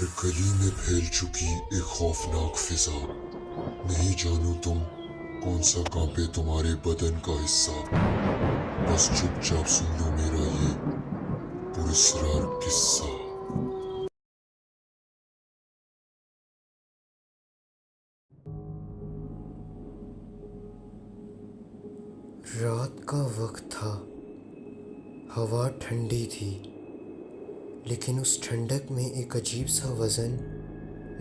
हर गली में फैल चुकी एक खौफनाक फिजा। नहीं जानू तुम कौन सा कांपे तुम्हारे बदन का हिस्सा। बस चुपचाप सुन लो मेरा ये पुरस्कार किस्सा। रात का वक्त था। हवा ठंडी थी, लेकिन उस ठंडक में एक अजीब सा वज़न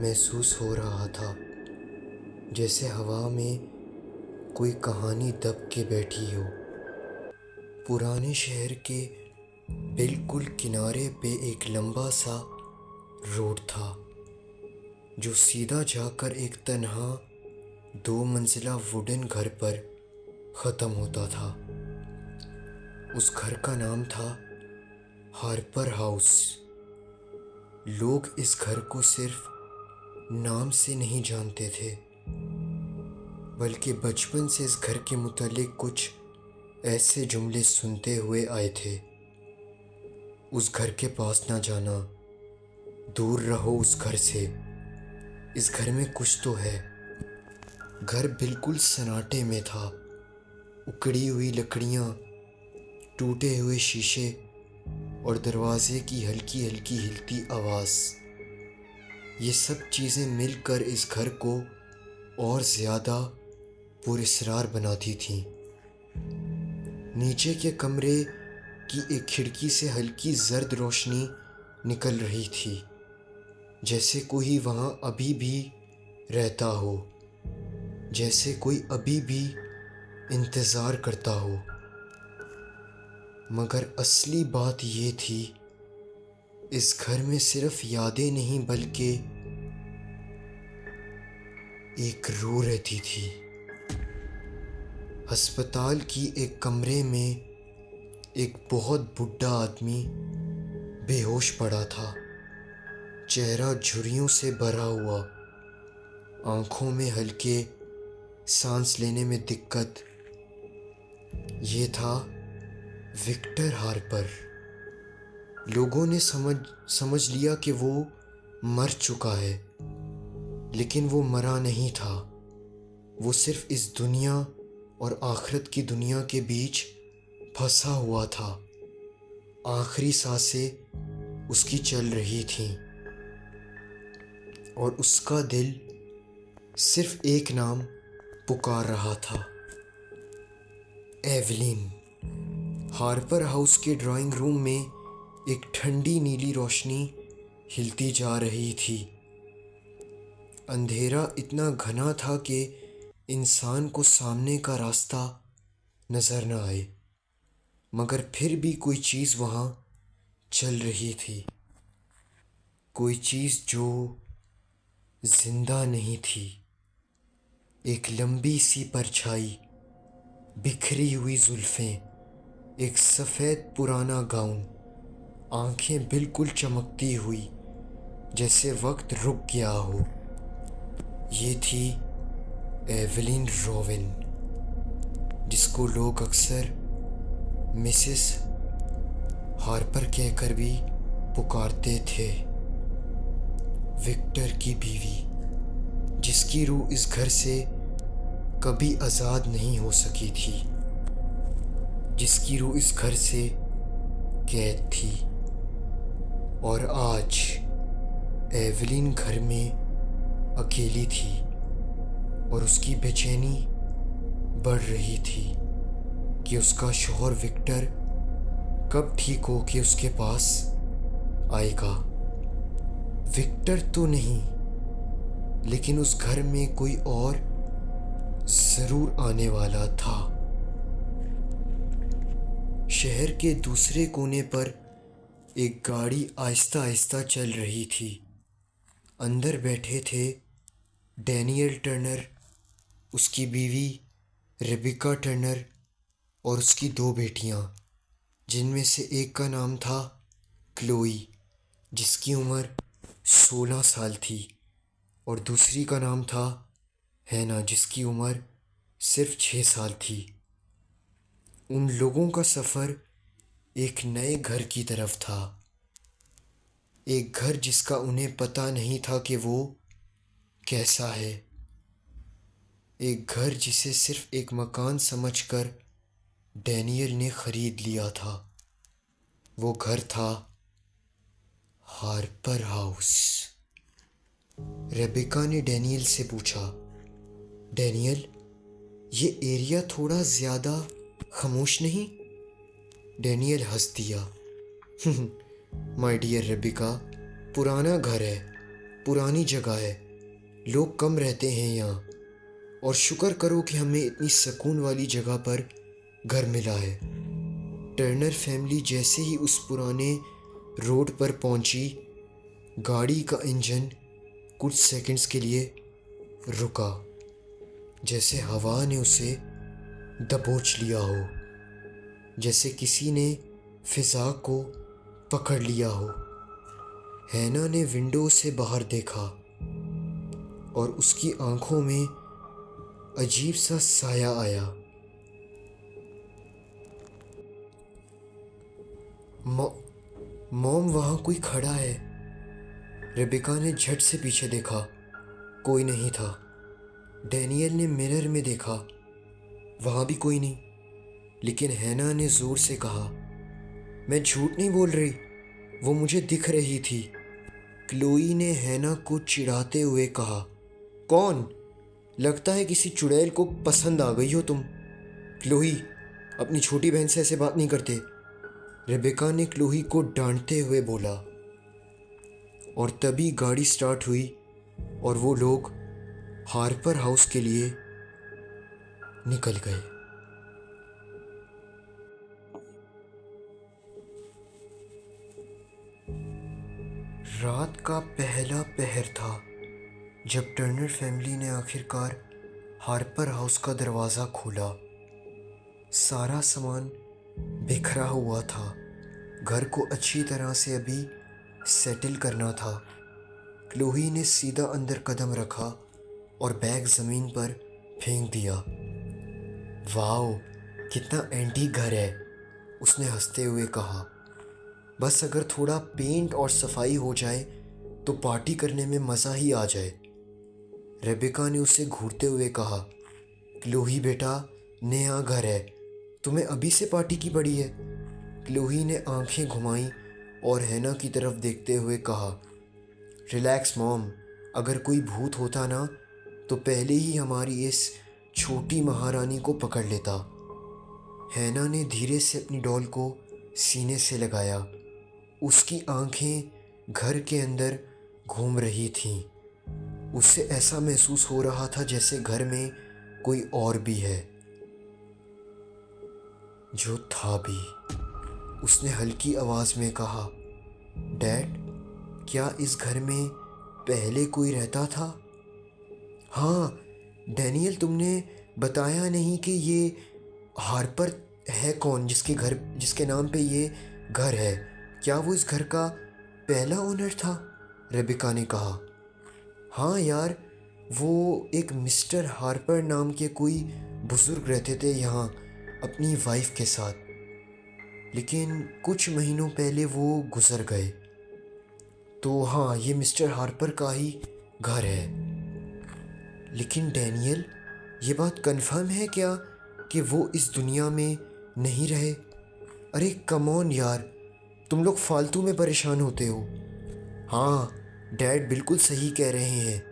महसूस हो रहा था, जैसे हवा में कोई कहानी दब के बैठी हो। पुराने शहर के बिल्कुल किनारे पे एक लंबा सा रोड था, जो सीधा जाकर एक तन्हा 2 मंजिला वुडन घर पर ख़त्म होता था। उस घर का नाम था हार्पर हाउस। लोग इस घर को सिर्फ नाम से नहीं जानते थे, बल्कि बचपन से इस घर के मुतालिक कुछ ऐसे जुमले सुनते हुए आए थे। उस घर के पास ना जाना, दूर रहो उस घर से, इस घर में कुछ तो है। घर बिल्कुल सन्नाटे में था। उखड़ी हुई लकड़ियाँ, टूटे हुए शीशे और दरवाजे की हल्की हल्की हिलती आवाज़, ये सब चीज़ें मिलकर इस घर को और ज़्यादा पुरस्कार बनाती थीं। नीचे के कमरे की एक खिड़की से हल्की जर्द रोशनी निकल रही थी, जैसे कोई वहाँ अभी भी रहता हो, जैसे कोई अभी भी इंतज़ार करता हो। मगर असली बात ये थी, इस घर में सिर्फ यादें नहीं बल्कि एक रूह रहती थी। अस्पताल की एक कमरे में एक बहुत बुढ़ा आदमी बेहोश पड़ा था। चेहरा झुर्रियों से भरा हुआ, आंखों में हल्के, सांस लेने में दिक्कत। ये था विक्टर हार्पर। लोगों ने समझ लिया कि वो मर चुका है, लेकिन वो मरा नहीं था। वो सिर्फ इस दुनिया और आखिरत की दुनिया के बीच फंसा हुआ था। आखिरी सांसें उसकी चल रही थीं और उसका दिल सिर्फ एक नाम पुकार रहा था, एवलिन। हार्पर हाउस के ड्राइंग रूम में एक ठंडी नीली रोशनी हिलती जा रही थी। अंधेरा इतना घना था कि इंसान को सामने का रास्ता नजर न आए, मगर फिर भी कोई चीज़ वहाँ चल रही थी। कोई चीज़ जो जिंदा नहीं थी। एक लंबी सी परछाई, बिखरी हुई जुल्फ़ें, एक सफ़ेद पुराना गाउन, आंखें बिल्कुल चमकती हुई, जैसे वक्त रुक गया हो। ये थी एवलिन रोवेन, जिसको लोग अक्सर मिसेस हार्पर कहकर भी पुकारते थे। विक्टर की बीवी, जिसकी रूह इस घर से कभी आज़ाद नहीं हो सकी थी, जिसकी रूह इस घर से कैद थी। और आज एवलिन घर में अकेली थी और उसकी बेचैनी बढ़ रही थी कि उसका शौहर विक्टर कब ठीक हो के उसके पास आएगा। विक्टर तो नहीं, लेकिन उस घर में कोई और ज़रूर आने वाला था। शहर के दूसरे कोने पर एक गाड़ी आहिस्ता आहिस्ता चल रही थी। अंदर बैठे थे डैनियल टर्नर, उसकी बीवी रेबिका टर्नर और उसकी 2 बेटियां, जिनमें से एक का नाम था क्लोई, जिसकी उम्र 16 साल थी, और दूसरी का नाम था हैना, जिसकी उम्र सिर्फ 6 साल थी। उन लोगों का सफ़र एक नए घर की तरफ था। एक घर जिसका उन्हें पता नहीं था कि वो कैसा है। एक घर जिसे सिर्फ एक मकान समझकर डैनियल ने खरीद लिया था। वो घर था हार्पर हाउस। रेबेका ने डैनियल से पूछा, डैनियल, ये एरिया थोड़ा ज़्यादा खामोश नहीं? डैनियल हंस दिया। माय डियर रेबिका, पुराना घर है, पुरानी जगह है, लोग कम रहते हैं यहाँ, और शुक्र करो कि हमें इतनी सुकून वाली जगह पर घर मिला है। टर्नर फैमिली जैसे ही उस पुराने रोड पर पहुंची, गाड़ी का इंजन कुछ सेकंड्स के लिए रुका, जैसे हवा ने उसे दबोच लिया हो, जैसे किसी ने फिजा को पकड़ लिया हो। हैना ने विंडो से बाहर देखा और उसकी आंखों में अजीब सा साया आया। मॉम, वहाँ कोई खड़ा है। रेबेका ने झट से पीछे देखा, कोई नहीं था। डैनियल ने मिरर में देखा, वहाँ भी कोई नहीं। लेकिन हैना ने ज़ोर से कहा, मैं झूठ नहीं बोल रही, वो मुझे दिख रही थी। क्लोई ने हैना को चिढ़ाते हुए कहा, कौन? लगता है किसी चुड़ैल को पसंद आ गई हो तुम। क्लोई, अपनी छोटी बहन से ऐसे बात नहीं करते। रेबेका ने क्लोई को डांटते हुए बोला। और तभी गाड़ी स्टार्ट हुई और वो लोग हार्पर हाउस के लिए निकल गए। रात का पहला पहर था जब टर्नर फैमिली ने आखिरकार हार्पर हाउस का दरवाज़ा खोला। सारा सामान बिखरा हुआ था। घर को अच्छी तरह से अभी सेटल करना था। क्लोई ने सीधा अंदर कदम रखा और बैग ज़मीन पर फेंक दिया। वाओ, कितना एंटीक घर है, उसने हंसते हुए कहा। बस अगर थोड़ा पेंट और सफाई हो जाए तो पार्टी करने में मज़ा ही आ जाए। रेबेका ने उसे घूरते हुए कहा, क्लोई बेटा, नया घर है, तुम्हें अभी से पार्टी की पड़ी है। क्लोई ने आंखें घुमाई और हैना की तरफ देखते हुए कहा, रिलैक्स मॉम, अगर कोई भूत होता ना तो पहले ही हमारी इस छोटी महारानी को पकड़ लेता। हैना ने धीरे से अपनी डॉल को सीने से लगाया। उसकी आंखें घर के अंदर घूम रही थीं। उससे ऐसा महसूस हो रहा था जैसे घर में कोई और भी है, जो था भी। उसने हल्की आवाज़ में कहा, डैड, क्या इस घर में पहले कोई रहता था? हाँ डैनियल, तुमने बताया नहीं कि ये हार्पर है कौन, जिसके नाम पे ये घर है। क्या वो इस घर का पहला ओनर था? रेबिका ने कहा। हाँ यार, वो एक मिस्टर हार्पर नाम के कोई बुज़ुर्ग रहते थे यहाँ अपनी वाइफ के साथ, लेकिन कुछ महीनों पहले वो गुज़र गए। तो हाँ, ये मिस्टर हार्पर का ही घर है। लेकिन डैनियल, ये बात कंफर्म है क्या कि वो इस दुनिया में नहीं रहे? अरे कम ऑन यार, तुम लोग फालतू में परेशान होते हो। हाँ डैड बिल्कुल सही कह रहे हैं।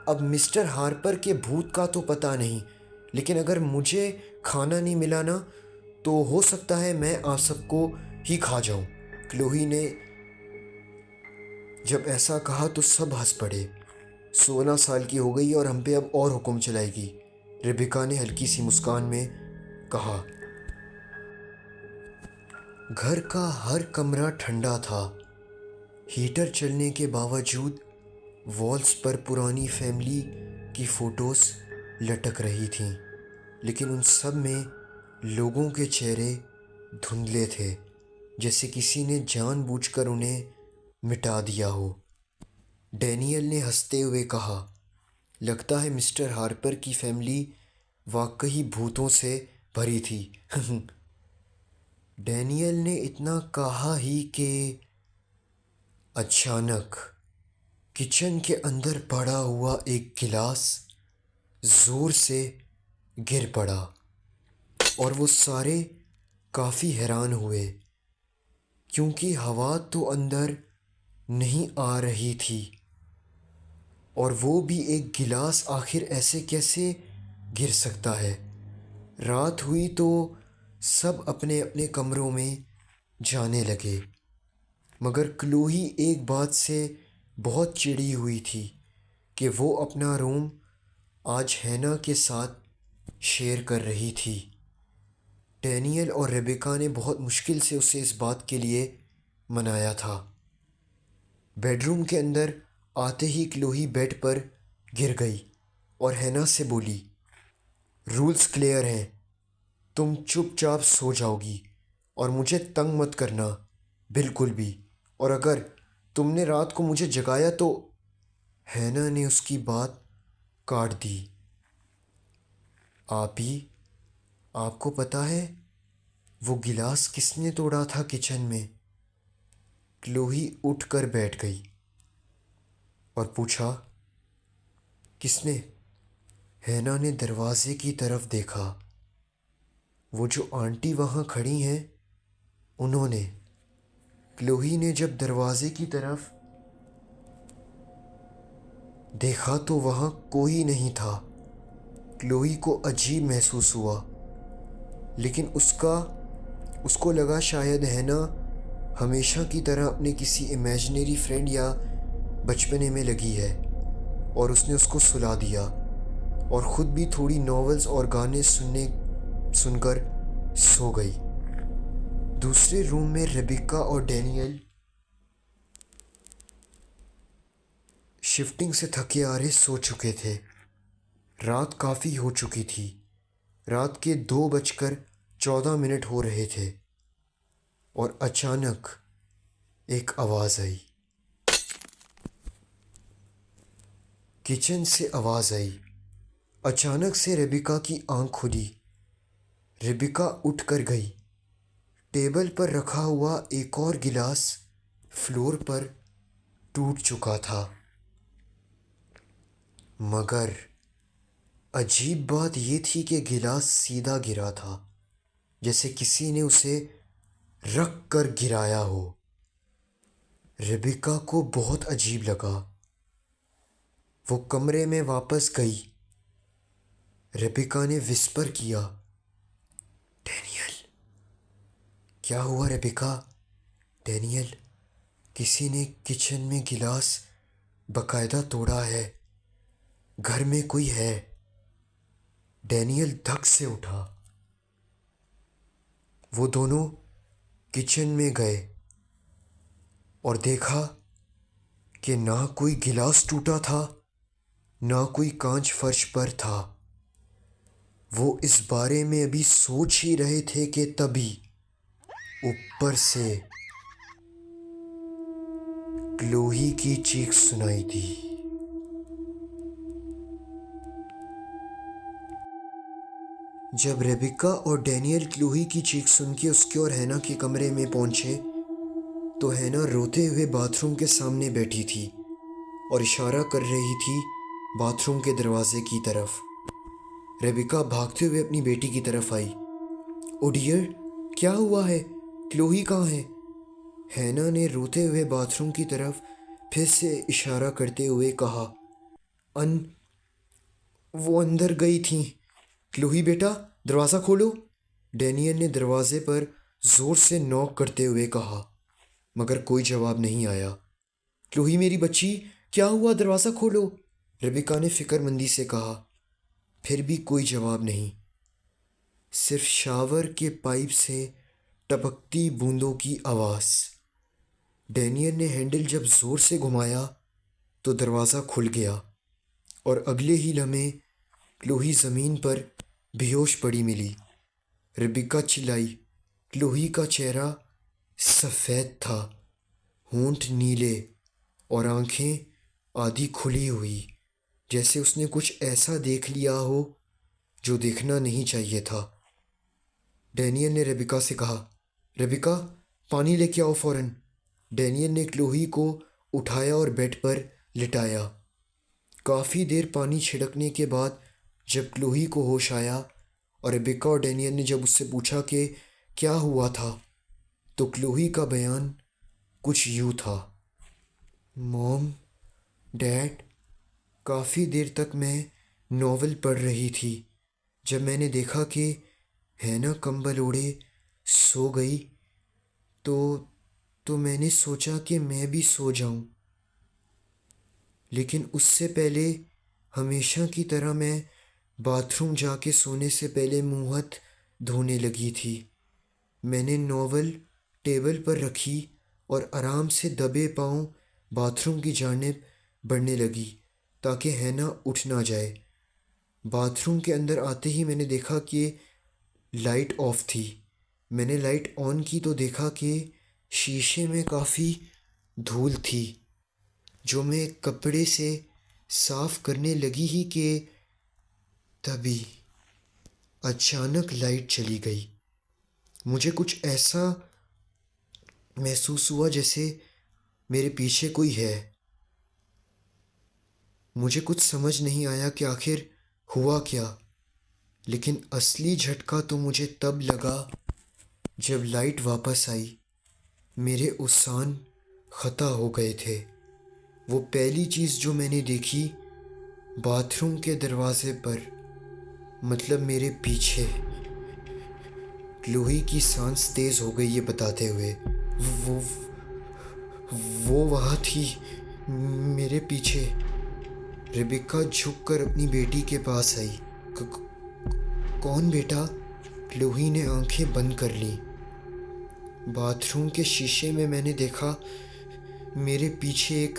अब मिस्टर हार्पर के भूत का तो पता नहीं, लेकिन अगर मुझे खाना नहीं मिला ना तो हो सकता है मैं आप सबको ही खा जाऊं। क्लोई ने जब ऐसा कहा तो सब हंस पड़े। 16 साल की हो गई और हम पे अब और हुक्म चलाएगी, रेबिका ने हल्की सी मुस्कान में कहा। घर का हर कमरा ठंडा था। हीटर चलने के बावजूद वॉल्स पर पुरानी फैमिली की फ़ोटोज़ लटक रही थीं, लेकिन उन सब में लोगों के चेहरे धुंधले थे, जैसे किसी ने जानबूझकर उन्हें मिटा दिया हो। डैनियल ने हंसते हुए कहा, लगता है मिस्टर हार्पर की फैमिली वाकई भूतों से भरी थी। डैनियल ने इतना कहा ही कि अचानक किचन के अंदर पड़ा हुआ एक गिलास जोर से गिर पड़ा और वो सारे काफ़ी हैरान हुए क्योंकि हवा तो अंदर नहीं आ रही थी और वो भी एक गिलास आखिर ऐसे कैसे गिर सकता है। रात हुई तो सब अपने अपने कमरों में जाने लगे मगर क्लोही एक बात से बहुत चिढ़ी हुई थी कि वो अपना रूम आज हैना के साथ शेयर कर रही थी। डैनियल और रेबेका ने बहुत मुश्किल से उसे इस बात के लिए मनाया था। बेडरूम के अंदर आते ही क्लोही बेड पर गिर गई और हैना से बोली, रूल्स क्लियर हैं, तुम चुपचाप सो जाओगी और मुझे तंग मत करना बिल्कुल भी, और अगर तुमने रात को मुझे जगाया तो। हैना ने उसकी बात काट दी। आप ही, आपको पता है वो गिलास किसने तोड़ा था किचन में? क्लोही उठकर बैठ गई और पूछा, किसने? हैना ने दरवाजे की तरफ देखा। वो जो आंटी वहाँ खड़ी हैं उन्होंने। क्लोही ने जब दरवाजे की तरफ देखा तो वहाँ कोई नहीं था। क्लोई को अजीब महसूस हुआ लेकिन उसको लगा शायद हैना हमेशा की तरह अपने किसी इमेजिनरी फ्रेंड या बचपने में लगी है और उसने उसको सुला दिया और ख़ुद भी थोड़ी नॉवेल्स और गाने सुनकर सो गई। दूसरे रूम में रेबेका और डैनियल शिफ्टिंग से थके हारे सो चुके थे। रात काफ़ी हो चुकी थी। रात के 2:14 हो रहे थे और अचानक एक आवाज़ आई। किचन से आवाज़ आई। अचानक से रेबेका की आंख खुली। रेबेका उठ कर गई। टेबल पर रखा हुआ एक और गिलास फ्लोर पर टूट चुका था। मगर अजीब बात यह थी कि गिलास सीधा गिरा था, जैसे किसी ने उसे रख कर गिराया हो। रेबेका को बहुत अजीब लगा। वो कमरे में वापस गई। रेबेका ने विस्पर किया, डैनियल। क्या हुआ रेबेका? डैनियल, किसी ने किचन में गिलास बकायदा तोड़ा है। घर में कोई है। डैनियल धक से उठा। वो दोनों किचन में गए और देखा कि ना कोई गिलास टूटा था ना कोई कांच फर्श पर था। वो इस बारे में अभी सोच ही रहे थे कि तभी ऊपर से क्लोही की चीख सुनाई दी। जब रेबेका और डैनियल क्लोही की चीख सुन के उसके और हैना के कमरे में पहुंचे तो हैना रोते हुए बाथरूम के सामने बैठी थी और इशारा कर रही थी बाथरूम के दरवाजे की तरफ। रेबेका भागते हुए अपनी बेटी की तरफ आई। ओ डियर, क्या हुआ है? क्लोही कहाँ है? हैना ने रोते हुए बाथरूम की तरफ फिर से इशारा करते हुए कहा, वो अंदर गई थी। क्लोही बेटा, दरवाज़ा खोलो। डैनियल ने दरवाजे पर ज़ोर से नॉक करते हुए कहा मगर कोई जवाब नहीं आया। क्लोही मेरी बच्ची, क्या हुआ? दरवाज़ा खोलो, रेबेका ने फिक्रमंदी से कहा। फिर भी कोई जवाब नहीं, सिर्फ शावर के पाइप से टपकती बूंदों की आवाज़। डैनियल ने हैंडल जब ज़ोर से घुमाया तो दरवाज़ा खुल गया और अगले ही लम्हे क्लोही ज़मीन पर बेहोश पड़ी मिली। रेबेका चिल्लाई। क्लोही का चेहरा सफ़ेद था, होंठ नीले और आंखें आधी खुली हुई, जैसे उसने कुछ ऐसा देख लिया हो जो देखना नहीं चाहिए था। डैनियल ने रेबेका से कहा, रेबेका, पानी लेके आओ फ़ौरन। डैनियल ने क्लोही को उठाया और बेड पर लिटाया। काफ़ी देर पानी छिड़कने के बाद जब क्लोई को होश आया और रेबेका और डैनियल ने जब उससे पूछा कि क्या हुआ था, तो क्लोई का बयान कुछ यूँ था। मॉम, डैड, काफ़ी देर तक मैं नॉवेल पढ़ रही थी। जब मैंने देखा कि हैना कंबल ओढ़े सो गई तो मैंने सोचा कि मैं भी सो जाऊं। लेकिन उससे पहले हमेशा की तरह मैं बाथरूम जाके सोने से पहले मुंह हाथ धोने लगी थी। मैंने नॉवेल टेबल पर रखी और आराम से दबे पांव बाथरूम की जानिब बढ़ने लगी ताकि हैना उठ ना जाए। बाथरूम के अंदर आते ही मैंने देखा कि लाइट ऑफ थी। मैंने लाइट ऑन की तो देखा कि शीशे में काफ़ी धूल थी, जो मैं कपड़े से साफ करने लगी ही कि तभी अचानक लाइट चली गई। मुझे कुछ ऐसा महसूस हुआ जैसे मेरे पीछे कोई है। मुझे कुछ समझ नहीं आया कि आखिर हुआ क्या, लेकिन असली झटका तो मुझे तब लगा जब लाइट वापस आई। मेरे उस्सान खता हो गए थे। वो पहली चीज़ जो मैंने देखी, बाथरूम के दरवाजे पर, मतलब मेरे पीछे, लोही की सांस तेज हो गई ये बताते हुए। वो वो वहाँ थी मेरे पीछे। रेबेका झुककर अपनी बेटी के पास आई। कौन बेटा? लोही ने आंखें बंद कर ली। बाथरूम के शीशे में मैंने देखा मेरे पीछे एक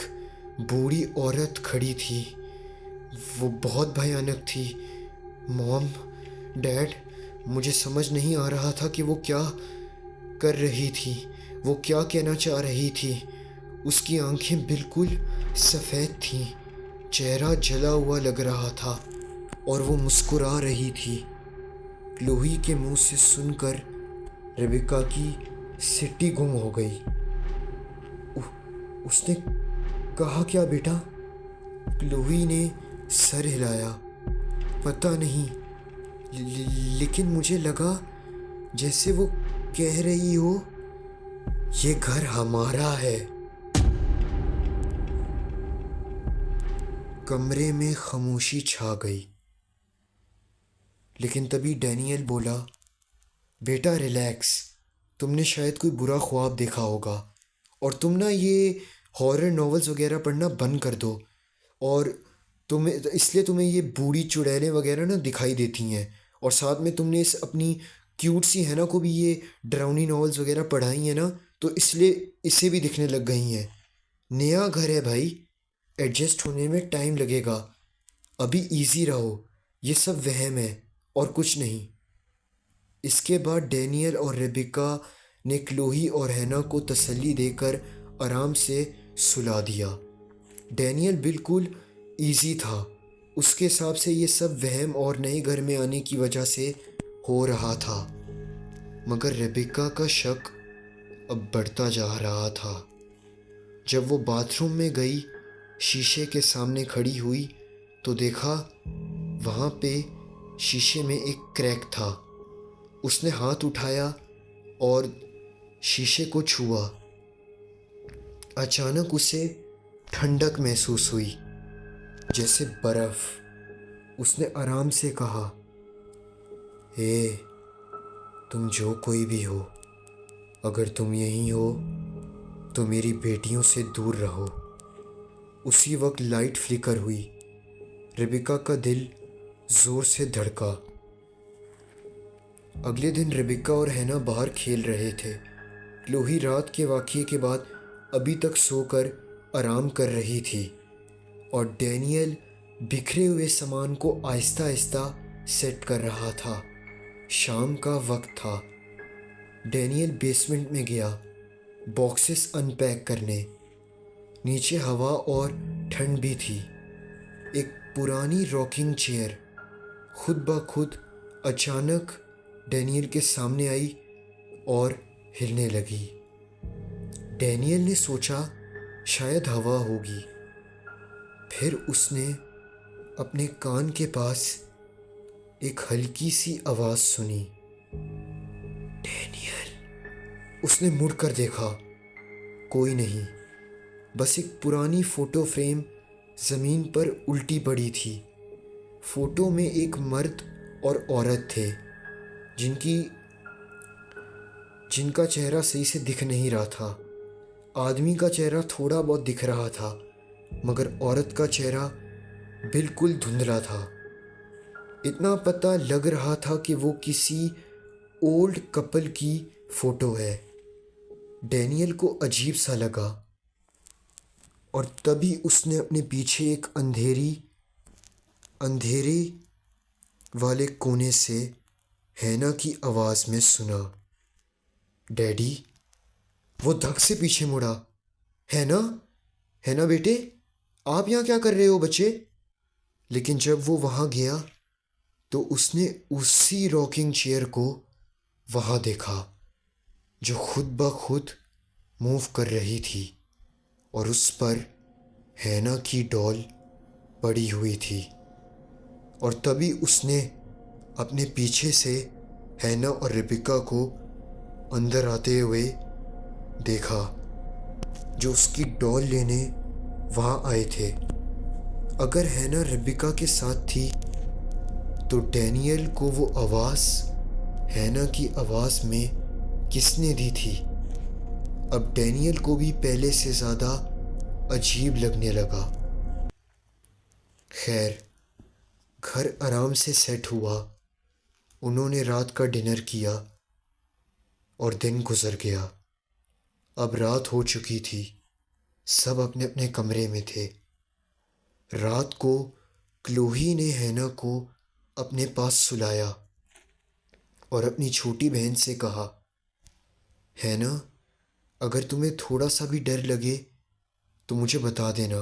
बूढ़ी औरत खड़ी थी। वो बहुत भयानक थी। मॉम, डैड, मुझे समझ नहीं आ रहा था कि वो क्या कर रही थी, वो क्या कहना चाह रही थी। उसकी आंखें बिल्कुल सफ़ेद थीं, चेहरा जला हुआ लग रहा था और वो मुस्कुरा रही थी। लोही के मुंह से सुनकर रेबेका की सिट्टी गुम हो गई। उसने कहा क्या बेटा? लोही ने सर हिलाया। पता नहीं, लेकिन मुझे लगा जैसे वो कह रही हो, ये घर हमारा है। कमरे में खामोशी छा गई। लेकिन तभी डैनियल बोला, बेटा रिलैक्स, तुमने शायद कोई बुरा ख्वाब देखा होगा और तुम ना ये हॉरर नॉवेल्स वगैरह पढ़ना बंद कर दो। और तुम्हें ये बूढ़ी चुड़ैलें वगैरह ना दिखाई देती हैं, और साथ में तुमने इस अपनी क्यूट सी हैना को भी ये डरावनी नॉवेल्स वगैरह पढ़ाई हैं ना, तो इसलिए इसे भी दिखने लग गई हैं। नया घर है भाई, एडजस्ट होने में टाइम लगेगा। अभी इजी रहो, ये सब वहम है और कुछ नहीं। इसके बाद डैनियल और रेबेका ने क्लोई और हैना को तसल्ली देकर आराम से सुला दिया। डैनियल बिल्कुल इजी था। उसके हिसाब से ये सब वहम और नए घर में आने की वजह से हो रहा था। मगर रेबेका का शक अब बढ़ता जा रहा था। जब वो बाथरूम में गई, शीशे के सामने खड़ी हुई तो देखा वहाँ पे शीशे में एक क्रैक था। उसने हाथ उठाया और शीशे को छुआ। अचानक उसे ठंडक महसूस हुई, जैसे बर्फ। उसने आराम से कहा, हे, तुम जो कोई भी हो, अगर तुम यहीं हो तो मेरी बेटियों से दूर रहो। उसी वक्त लाइट फ्लिकर हुई। रेबेका का दिल जोर से धड़का। अगले दिन रेबेका और हैना बाहर खेल रहे थे। लोही रात के वाक़ये के बाद अभी तक सोकर आराम कर रही थी और डैनियल बिखरे हुए सामान को आहिस्ता आहिस्ता सेट कर रहा था। शाम का वक्त था। डैनियल बेसमेंट में गया बॉक्सेस अनपैक करने। नीचे हवा और ठंड भी थी। एक पुरानी रॉकिंग चेयर खुद ब खुद अचानक डैनियल के सामने आई और हिलने लगी। डैनियल ने सोचा शायद हवा होगी। फिर उसने अपने कान के पास एक हल्की सी आवाज़ सुनी, डैनियल। उसने मुड़कर देखा, कोई नहीं, बस एक पुरानी फ़ोटो फ्रेम ज़मीन पर उल्टी पड़ी थी। फ़ोटो में एक मर्द और औरत थे जिनका चेहरा सही से दिख नहीं रहा था। आदमी का चेहरा थोड़ा बहुत दिख रहा था, मगर औरत का चेहरा बिल्कुल धुंधला था। इतना पता लग रहा था कि वो किसी ओल्ड कपल की फ़ोटो है। डैनियल को अजीब सा लगा और तभी उसने अपने पीछे एक अंधेरे वाले कोने से हैना की आवाज़ में सुना, डैडी। वो धक से पीछे मुड़ा। हैना, हैना बेटे, आप यहाँ क्या कर रहे हो बच्चे? लेकिन जब वो वहाँ गया तो उसने उसी रॉकिंग चेयर को वहाँ देखा जो खुद ब खुद मूव कर रही थी और उस पर हैना की डॉल पड़ी हुई थी। और तभी उसने अपने पीछे से हैना और रिबिका को अंदर आते हुए देखा, जो उसकी डॉल लेने वहाँ आए थे। अगर हैना रिबिका के साथ थी तो डैनियल को वो आवाज़ हैना की आवाज़ में किसने दी थी? अब डैनियल को भी पहले से ज़्यादा अजीब लगने लगा। खैर, घर आराम से सेट हुआ। उन्होंने रात का डिनर किया और दिन गुजर गया। अब रात हो चुकी थी। सब अपने अपने कमरे में थे। रात को क्लोही ने हैना को अपने पास सुलाया और अपनी छोटी बहन से कहा, हैना, अगर तुम्हें थोड़ा सा भी डर लगे तो मुझे बता देना,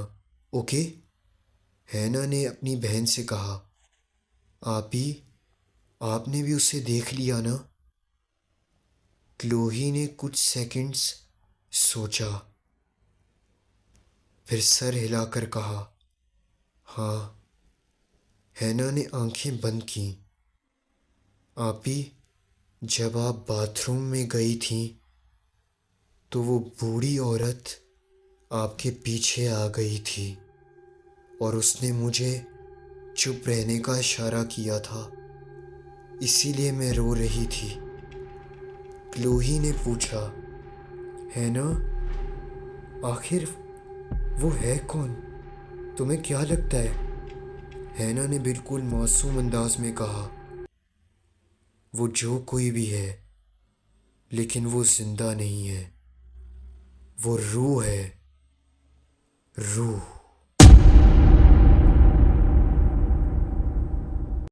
ओके? हैना ने अपनी बहन से कहा, आपने भी उसे देख लिया ना? क्लोही ने कुछ सेकंड्स सोचा, फिर सर हिलाकर कहा, हाँ। हैना ने आंखें बंद की। जब आप बाथरूम में गई थी तो वो बूढ़ी औरत आपके पीछे आ गई थी और उसने मुझे चुप रहने का इशारा किया था, इसीलिए मैं रो रही थी। क्लोही ने पूछा, हैना, आखिर वो है कौन? तुम्हें क्या लगता है? हैना ने बिल्कुल मासूम अंदाज में कहा, वो जो कोई भी है, लेकिन वो जिंदा नहीं है। वो रूह है, रूह।